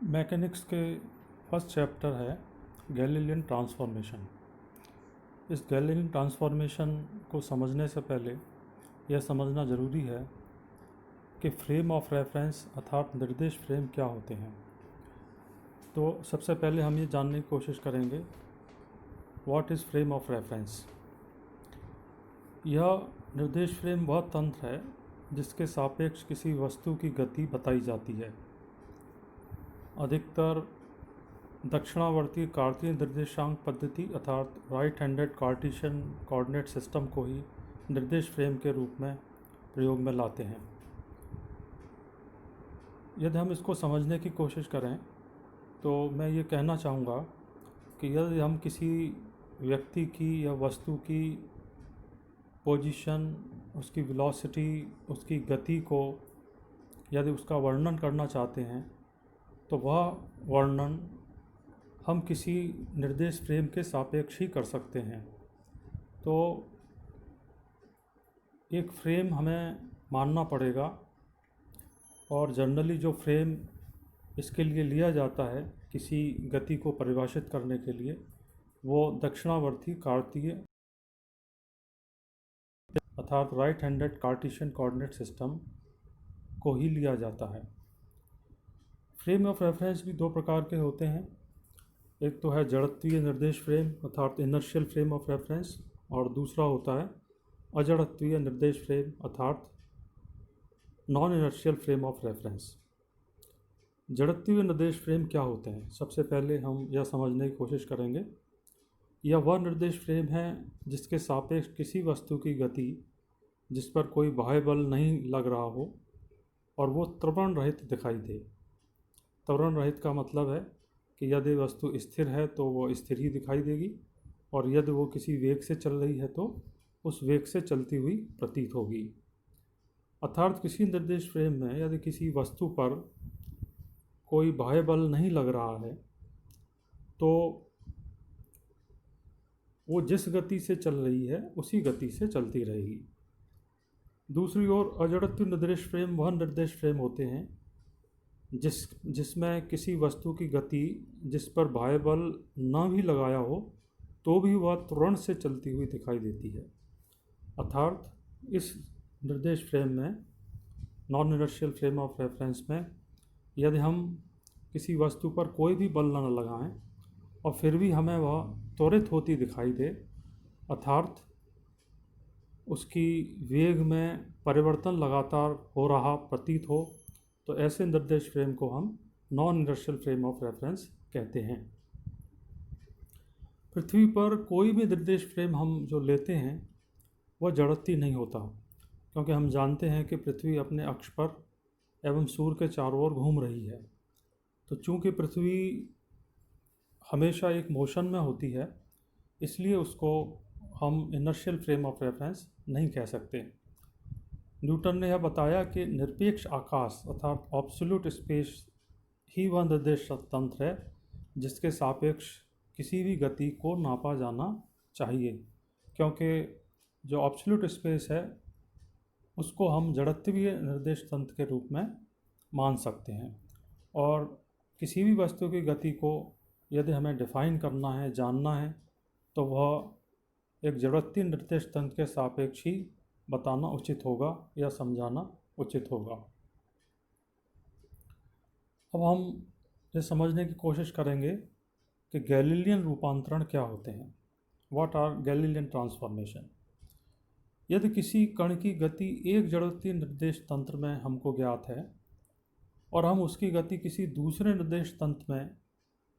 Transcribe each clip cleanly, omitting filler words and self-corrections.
Mechanics के first chapter है Galilean transformation. इस गैलीलियन ट्रांसफॉर्मेशन को समझने से पहले यह समझना ज़रूरी है कि फ्रेम ऑफ रेफरेंस अर्थात निर्देश फ्रेम क्या होते हैं। तो सबसे पहले हम ये जानने की कोशिश करेंगे what is frame of reference. यह निर्देश फ्रेम वह तंत्र है जिसके सापेक्ष किसी वस्तु की गति बताई जाती है। अधिकतर दक्षिणावर्ती कार्तीय निर्देशांक पद्धति अर्थात right handed Cartesian coordinate system को ही निर्देश फ्रेम के रूप में प्रयोग में लाते हैं। यदि हम इसको समझने की कोशिश करें तो मैं ये कहना चाहूँगा कि यदि हम किसी व्यक्ति की या वस्तु की पोजीशन, उसकी वेलोसिटी, उसकी गति को यदि उसका वर्णन करना चाहते हैं तो वह वर्णन हम किसी निर्देश फ्रेम के सापेक्ष ही कर सकते हैं। तो एक फ्रेम हमें मानना पड़ेगा और जनरली जो फ्रेम इसके लिए लिया जाता है किसी गति को परिभाषित करने के लिए वो दक्षिणावर्ती कार्तीय अर्थात right handed Cartesian coordinate system को ही लिया जाता है। फ्रेम ऑफ रेफरेंस भी दो प्रकार के होते हैं। एक तो है जड़त्वीय निर्देश फ्रेम अर्थात इनर्शियल फ्रेम ऑफ रेफरेंस और दूसरा होता है अजड़त्वीय निर्देश फ्रेम अर्थात non inertial frame of reference. जड़त्वीय निर्देश फ्रेम क्या होते हैं, सबसे पहले हम यह समझने की कोशिश करेंगे। यह वह निर्देश फ्रेम है जिसके सापेक्ष किसी वस्तु की गति जिस पर कोई बाह्य बल नहीं लग रहा हो और वो त्वरण रहित दिखाई दे। त्वरण रहित का मतलब है कि यदि वस्तु स्थिर है तो वो स्थिर ही दिखाई देगी और यदि वो किसी वेग से चल रही है तो उस वेग से चलती हुई प्रतीत होगी। अर्थात किसी निर्देश फ्रेम में यदि किसी वस्तु पर कोई बाह्य बल नहीं लग रहा है तो वो जिस गति से चल रही है उसी गति से चलती रहेगी। दूसरी ओर अजड़त्व निर्देश फ्रेम वह निर्देश फ्रेम होते हैं जिसमें किसी वस्तु की गति जिस पर बाह्य बल न भी लगाया हो तो भी वह त्वरण से चलती हुई दिखाई देती है। अर्थात इस निर्देश फ्रेम में non inertial frame of reference में यदि हम किसी वस्तु पर कोई भी बल न लगाएं और फिर भी हमें वह त्वरित होती दिखाई दे अर्थात उसकी वेग में परिवर्तन लगातार हो रहा प्रतीत हो तो ऐसे निर्देश फ्रेम को हम non inertial frame of reference कहते हैं। पृथ्वी पर कोई भी निर्देश फ्रेम हम जो लेते हैं वह जड़त्वीय नहीं होता क्योंकि हम जानते हैं कि पृथ्वी अपने अक्ष पर एवं सूर्य के चारों ओर घूम रही है। तो चूंकि पृथ्वी हमेशा एक मोशन में होती है इसलिए उसको हम इनर्शियल फ्रेम ऑफ रेफरेंस नहीं कह सकते। न्यूटन ने यह बताया कि निरपेक्ष आकाश अर्थात एब्सोल्यूट स्पेस ही वह निर्देश तंत्र है जिसके सापेक्ष किसी भी गति को नापा जाना चाहिए, क्योंकि जो एब्सोल्यूट स्पेस है उसको हम जड़त्वीय निर्देश तंत्र के रूप में मान सकते हैं। और किसी भी वस्तु की गति को यदि हमें डिफाइन करना है, जानना है, तो वह एक जड़त्वीय निर्देश तंत्र के सापेक्ष ही बताना उचित होगा या समझाना उचित होगा। अब हम ये समझने की कोशिश करेंगे कि गैलीलियन रूपांतरण क्या होते हैं। What are Galilean transformation. यदि किसी कण की गति एक जड़त्वीय निर्देश तंत्र में हमको ज्ञात है और हम उसकी गति किसी दूसरे निर्देश तंत्र में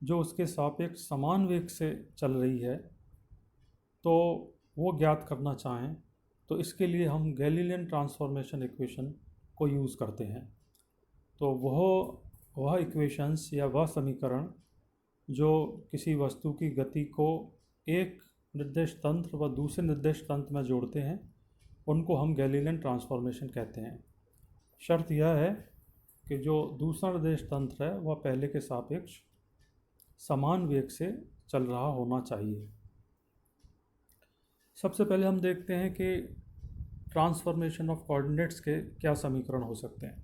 जो उसके सापेक्ष समान वेग से चल रही है तो वो ज्ञात करना चाहें तो इसके लिए हम गैलीलियन ट्रांसफॉर्मेशन इक्वेशन को यूज़ करते हैं। तो वह इक्वेशंस या वह समीकरण जो किसी वस्तु की गति को एक निर्देश तंत्र व दूसरे निर्देश तंत्र में जोड़ते हैं उनको हम गैलीलियन ट्रांसफॉर्मेशन कहते हैं। शर्त यह है कि जो दूसरा निर्देश तंत्र है वह पहले के सापेक्ष समान वेग से चल रहा होना चाहिए। सबसे पहले हम देखते हैं कि ट्रांसफॉर्मेशन ऑफ कोऑर्डिनेट्स के क्या समीकरण हो सकते हैं।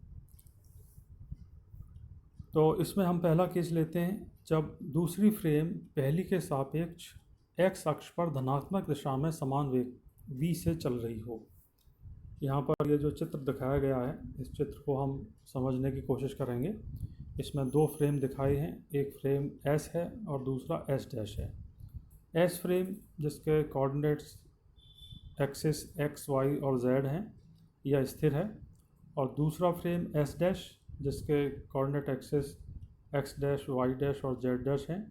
तो इसमें हम पहला केस लेते हैं जब दूसरी फ्रेम पहली के सापेक्ष एक्स अक्ष पर धनात्मक दिशा में समान वेग v से चल रही हो। यहाँ पर ये जो चित्र दिखाया गया है, इस चित्र को हम समझने की कोशिश करेंगे। इसमें दो फ्रेम दिखाई हैं, एक फ्रेम S है और दूसरा S डैश है। S फ्रेम जिसके कोऑर्डिनेट्स एक्सिस x, y और z हैं, यह स्थिर है, और दूसरा फ्रेम S डैश जिसके coordinate axis x dash, y dash और z डैश हैं,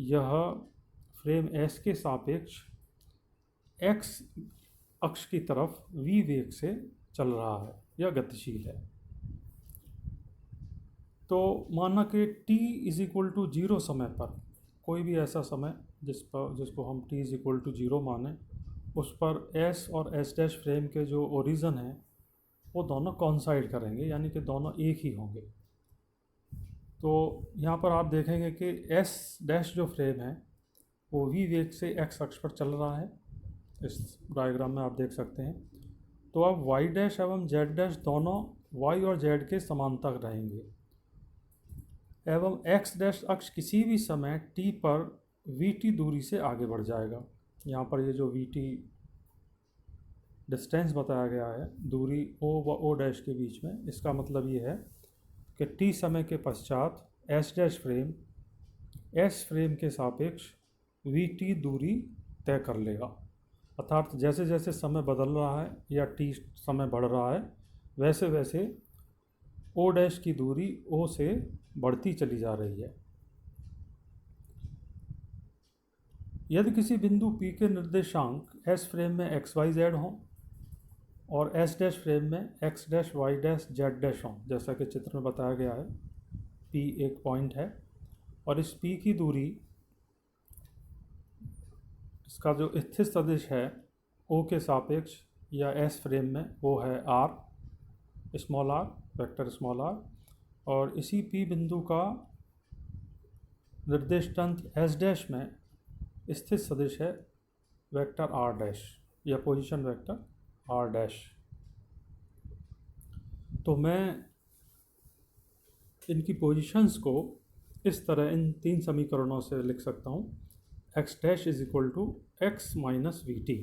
यह फ्रेम S के सापेक्ष x अक्ष की तरफ v वेग से चल रहा है, यह गतिशील है। तो माना कि t इज इक्वल टू 0 समय पर, कोई भी ऐसा समय जिसको हम t इज इक्वल टू 0 माने, उस पर S और S डैश फ्रेम के जो ओरिजिन हैं वो दोनों कॉन्साइड करेंगे, यानी कि दोनों एक ही होंगे। तो यहाँ पर आप देखेंगे कि S डैश जो फ्रेम है वो v वेग से x अक्ष पर चल रहा है, इस डायग्राम में आप देख सकते हैं। तो अब y डैश एवं z डैश दोनों y और z के समांतर रहेंगे, एवं x डैश अक्ष किसी भी समय t पर vt दूरी से आगे बढ़ जाएगा। यहाँ पर ये जो vt डिस्टेंस बताया गया है, दूरी o व o डैश के बीच में, इसका मतलब ये है कि t समय के पश्चात s dash frame s frame के सापेक्ष vt दूरी तय कर लेगा। अर्थात जैसे जैसे समय बदल रहा है या t समय बढ़ रहा है, वैसे वैसे o डैश की दूरी o से बढ़ती चली जा रही है। यदि किसी बिंदु P के निर्देशांक S फ्रेम में x, y, z हों और S डैश फ्रेम में x dash, y dash, z dash हों, जैसा कि चित्र में बताया गया है, P एक पॉइंट है और इस P की दूरी, इसका जो स्थिर सदिश है O के सापेक्ष या S फ्रेम में, वो है r, small r, vector small r, और इसी P बिंदु का निर्देश तंत्र S डैश में स्थिर सदिश है वेक्टर r डैश या पोजीशन वेक्टर r डैश। तो मैं इनकी पोजीशंस को इस तरह इन तीन समीकरणों से लिख सकता हूँ, x dash is equal to x minus V T,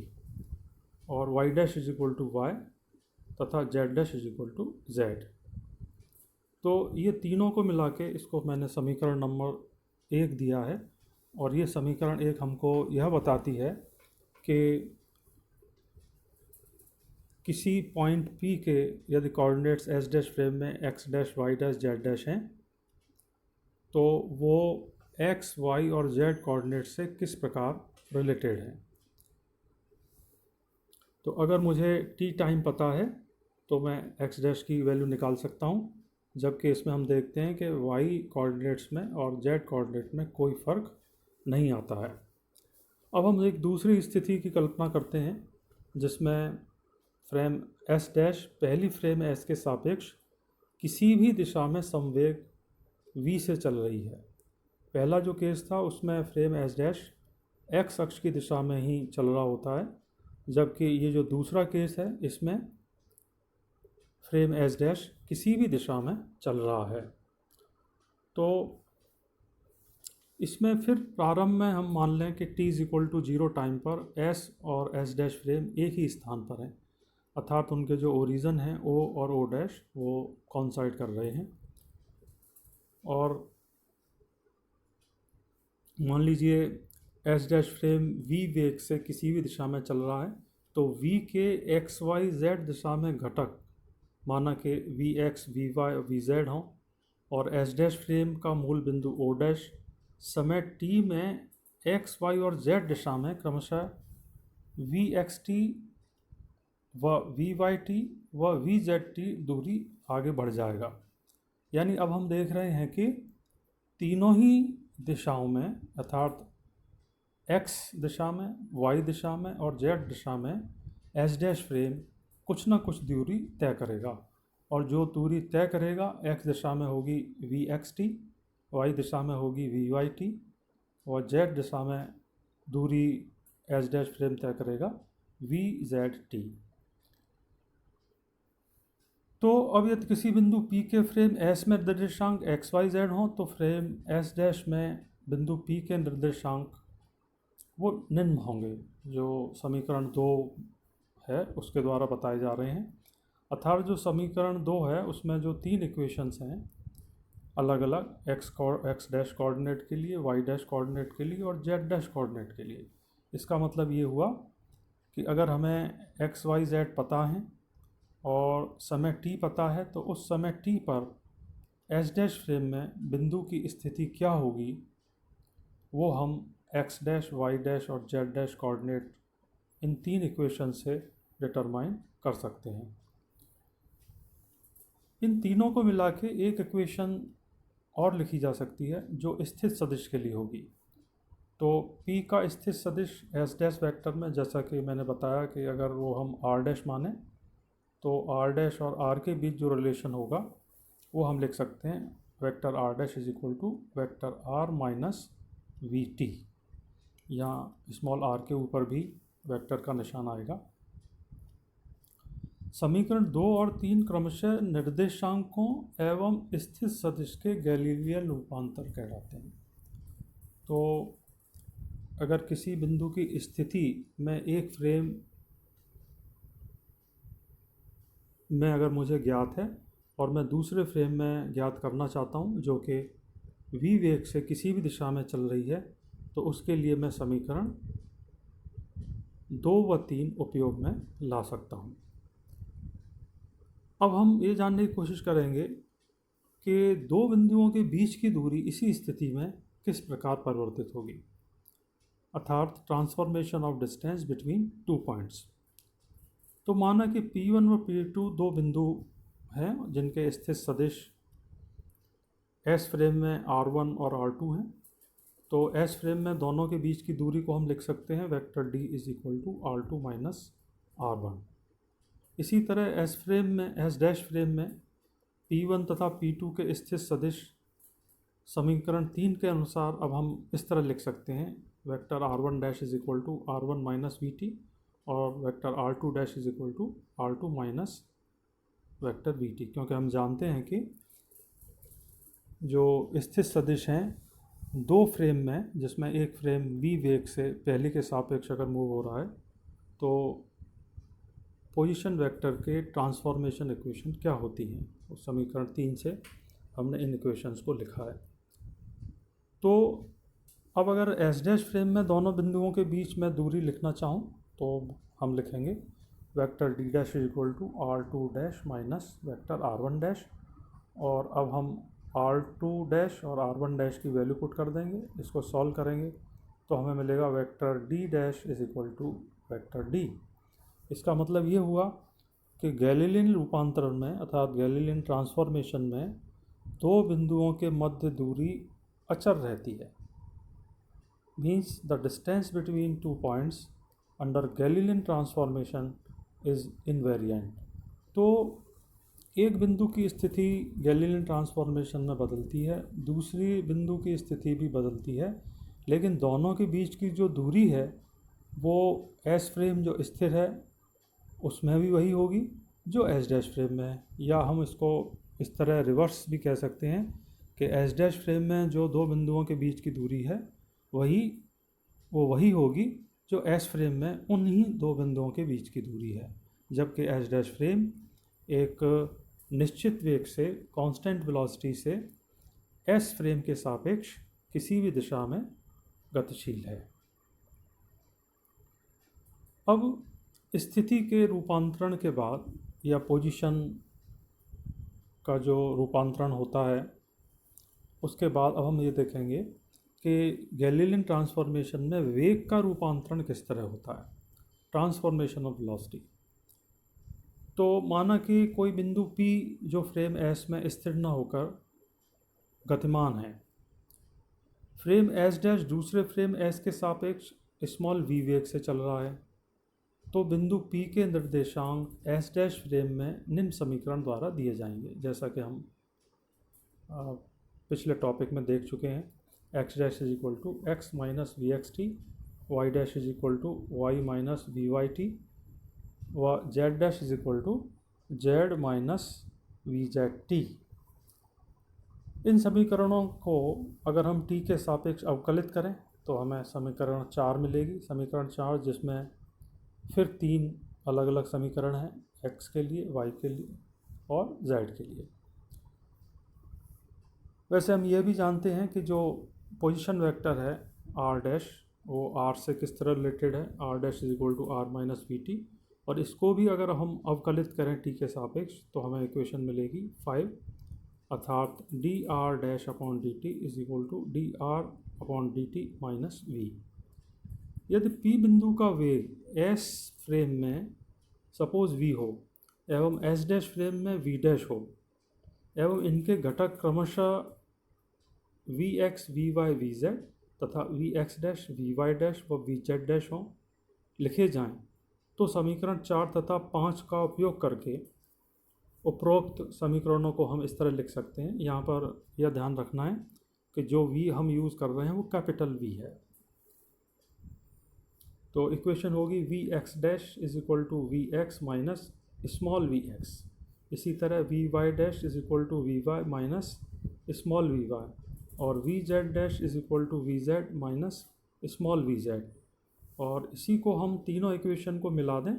और y dash is equal to y तथा z dash is equal to z। तो ये तीनों को मिला के इसको मैंने समीकरण नंबर 1 दिया है, और ये समीकरण 1 हमको यह बताती है कि किसी पॉइंट P के यदि कोऑर्डिनेट्स S डैश फ्रेम में x dash, y dash, z dash हैं, तो वो x, y और z कोऑर्डिनेट से किस प्रकार रिलेटेड हैं। तो अगर मुझे t टाइम पता है तो मैं x डैश की वैल्यू निकाल सकता हूँ, जबकि इसमें हम देखते हैं कि y कोऑर्डिनेट्स में और z कोऑर्डिनेट में कोई फ़र्क नहीं आता है। अब हम एक दूसरी स्थिति की कल्पना करते हैं जिसमें फ्रेम S डैश पहली फ्रेम S के सापेक्ष किसी भी दिशा में संवेग v से चल रही है। पहला जो केस था उसमें फ्रेम S डैश x अक्ष की दिशा में ही चल रहा होता है, जबकि ये जो दूसरा केस है इसमें फ्रेम S डैश किसी भी दिशा में चल रहा है। तो इसमें फिर प्रारंभ में हम मान लें कि t is equal to 0 time पर S और S डैश फ्रेम एक ही स्थान पर हैं, अर्थात उनके जो ओरिजिन हैं O और O डैश वो कॉन्साइड कर रहे हैं। और मान लीजिए S डैश फ्रेम v वेग से किसी भी दिशा में चल रहा है, तो v के x, y, z दिशा में घटक माना कि vx, vy और vz हों, और S डैश फ्रेम का मूल बिंदु O डैश समय t में x, y और z दिशा में क्रमशः vxt व vyt व vzt दूरी आगे बढ़ जाएगा। यानी अब हम देख रहे हैं कि तीनों ही दिशाओं में, अर्थात x दिशा में, y दिशा में और z दिशा में S डैश फ्रेम कुछ न कुछ दूरी तय करेगा, और जो दूरी तय करेगा x दिशा में होगी vxt, y दिशा में होगी vyt और z दिशा में दूरी S डैश फ्रेम तय करेगा vzt। तो अब यदि किसी बिंदु P के फ्रेम S में निर्देशांक x y z हों तो फ्रेम S डैश में बिंदु P के निर्देशांक वो निम्न होंगे, जो समीकरण 2 है उसके द्वारा बताए जा रहे हैं। अर्थात जो समीकरण 2 है उसमें जो 3 इक्वेशंस हैं अलग अलग एक्स डैश कोऑर्डिनेट के लिए, वाई डैश कोऑर्डिनेट के लिए और जेड डैश कोऑर्डिनेट के लिए। इसका मतलब ये हुआ कि अगर हमें एक्स वाई जेड पता है और समय t पता है तो उस समय t पर एच डैश फ्रेम में बिंदु की स्थिति क्या होगी वो हम एक्स डैश वाई डैश और जेड डैश कोऑर्डिनेट इन 3 इक्वेशन से डिटरमाइन कर सकते हैं। इन तीनों को मिला के एक इक्वेशन और लिखी जा सकती है जो स्थित सदिश के लिए होगी। तो P का स्थित सदिश एस डैश वेक्टर में, जैसा कि मैंने बताया कि अगर वो हम R डैश माने तो R डैश और R के बीच जो रिलेशन होगा वो हम लिख सकते हैं vector R dash is equal to vector R minus V T. यहाँ स्मॉल r के ऊपर भी वेक्टर का निशान आएगा। समीकरण 2 और 3 क्रमशः निर्देशांकों एवं स्थित सदिश के गैलीलियन रूपांतर कहलाते हैं। तो अगर किसी बिंदु की स्थिति में एक फ्रेम में अगर मुझे ज्ञात है और मैं दूसरे फ्रेम में ज्ञात करना चाहता हूँ जो कि v वेग से किसी भी दिशा में चल रही है, तो उसके लिए मैं समीकरण 2 व 3 उपयोग में ला सकता हूँ। अब हम ये जानने की कोशिश करेंगे कि दो बिंदुओं के बीच की दूरी इसी स्थिति में किस प्रकार परिवर्तित होगी, अर्थात transformation of distance between 2 points. तो माना कि P1 व P2 दो बिंदु हैं जिनके स्थित सदिश S फ्रेम में R1 और R2 हैं। तो S फ्रेम में दोनों के बीच की दूरी को हम लिख सकते हैं vector D is equal to R2 minus R1। इसी तरह S डैश फ्रेम में P1 तथा P2 के स्थित सदिश समीकरण 3 के अनुसार अब हम इस तरह लिख सकते हैं vector R1 dash is equal to R1 minus V T और vector R2 dash is equal to R2 minus vector V T, क्योंकि हम जानते हैं कि जो स्थित सदिश हैं दो फ्रेम में, जिसमें एक फ्रेम v वेग से पहले के सापेक्ष अगर मूव हो रहा है तो पोजीशन वेक्टर के ट्रांसफॉर्मेशन इक्वेशन क्या होती हैं, उस समीकरण 3 से हमने इन इक्वेशंस को लिखा है। तो अब अगर एस डैश फ्रेम में दोनों बिंदुओं के बीच में दूरी लिखना चाहूँ तो हम लिखेंगे vector D dash is equal to R2 dash minus vector R1 dash, और अब हम R2 डैश और R1 डैश की वैल्यू पुट कर देंगे। इसको सॉल्व करेंगे तो हमें मिलेगा vector D dash is equal to vector D। इसका मतलब ये हुआ कि गैलीलियन रूपांतरण में अर्थात गैलीलियन ट्रांसफॉर्मेशन में दो बिंदुओं के मध्य दूरी अचर रहती है। Means the distance between 2 points under Galilean transformation is invariant. तो एक बिंदु की स्थिति गैलीलियन ट्रांसफॉर्मेशन में बदलती है, दूसरी बिंदु की स्थिति भी बदलती है, लेकिन दोनों के बीच की जो दूरी है वो एस फ्रेम जो स्थिर है उसमें भी वही होगी जो एस डैश फ्रेम में है। या हम इसको इस तरह रिवर्स भी कह सकते हैं कि एस डैश फ्रेम में जो दो बिंदुओं के बीच की दूरी है वही होगी जो एस फ्रेम में उन्हीं दो बिंदुओं के बीच की दूरी है, जबकि एस डैश फ्रेम एक निश्चित वेग से कांस्टेंट वेलोसिटी से एस फ्रेम के सापेक्ष किसी भी दिशा में गतिशील है। अब स्थिति के रूपांतरण के बाद या पोजीशन का जो रूपांतरण होता है उसके बाद अब हम ये देखेंगे कि गैलीलियन ट्रांसफॉर्मेशन में वेग का रूपांतरण किस तरह होता है, ट्रांसफॉर्मेशन ऑफ वेलोसिटी। तो माना कि कोई बिंदु P जो फ्रेम S में स्थिर न होकर गतिमान है, फ्रेम S डैश दूसरे फ्रेम S के सापेक्ष स्मॉल v वेग से चल रहा है, तो बिंदु P के निर्देशांक S डैश फ्रेम में निम्न समीकरण द्वारा दिए जाएंगे, जैसा कि हम पिछले टॉपिक में देख चुके हैं। x dash is equal to x minus V X T, Y dash is equal to Y minus V Y T, व z dash is equal to z minus V Z T. इन समीकरणों को अगर हम टी के सापेक्ष अवकलित करें तो हमें समीकरण 4 मिलेगी। समीकरण 4 जिसमें फिर 3 अलग अलग समीकरण हैं, x के लिए, y के लिए और z के लिए। वैसे हम ये भी जानते हैं कि जो पोजीशन वेक्टर है r डैश, वो r से किस तरह रिलेटेड है, r dash is equal to r minus V T. और इसको भी अगर हम अवकलित करें t के सापेक्ष तो हमें इक्वेशन मिलेगी 5, अर्थात D R dash upon D T is equal to D R upon D T minus V. यदि P बिंदु का वेग S फ्रेम में सपोज V हो एवं S डैश फ्रेम में V डैश हो एवं इनके घटक क्रमशः Vx, Vy, Vz तथा Vx डैश, Vy डैश व Vz डैश हों लिखे जाएं, तो समीकरण 4 तथा 5 का उपयोग करके उपरोक्त समीकरणों को हम इस तरह लिख सकते हैं। यहाँ पर यह ध्यान रखना है कि जो V हम यूज़ कर रहे हैं वो कैपिटल V है। तो इक्वेशन होगी V X dash is equal to V X minus small V X. इसी तरह V Y dash is equal to V Y minus small V Y, और V Z dash is equal to V Z minus small V Z. और इसी को हम तीनों equation को मिला दें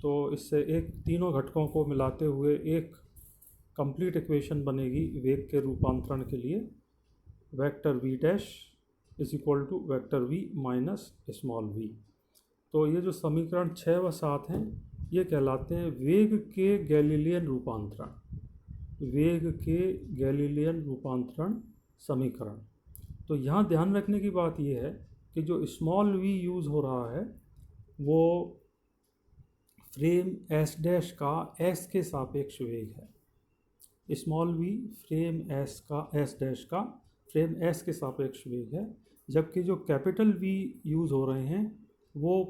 तो इससे एक तीनों घटकों को मिलाते हुए एक कंप्लीट इक्वेशन बनेगी वेग के रूपांतरण के लिए। Vector V dash is equal to vector V minus small V. तो ये जो समीकरण 6 व 7 हैं ये कहलाते हैं वेग के गैलीलियन रूपांतरण, वेग के गैलीलियन रूपांतरण समीकरण। तो यहाँ ध्यान रखने की बात यह है कि जो स्मॉल v यूज़ हो रहा है वो फ्रेम s डैश का s के सापेक्ष वेग है। Small v frame s dash का फ्रेम s के सापेक्ष वेग है, जबकि जो कैपिटल V यूज़ हो रहे हैं वो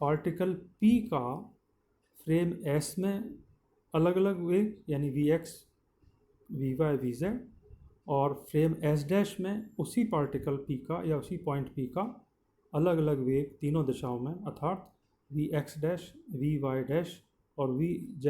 पार्टिकल P का फ्रेम S में अलग अलग वेग यानी Vx, Vy, Vz, और फ्रेम S डैश में उसी पार्टिकल P का या उसी पॉइंट P का अलग अलग वेग तीनों दिशाओं में, अर्थात Vx डैश, Vy डैश और Vz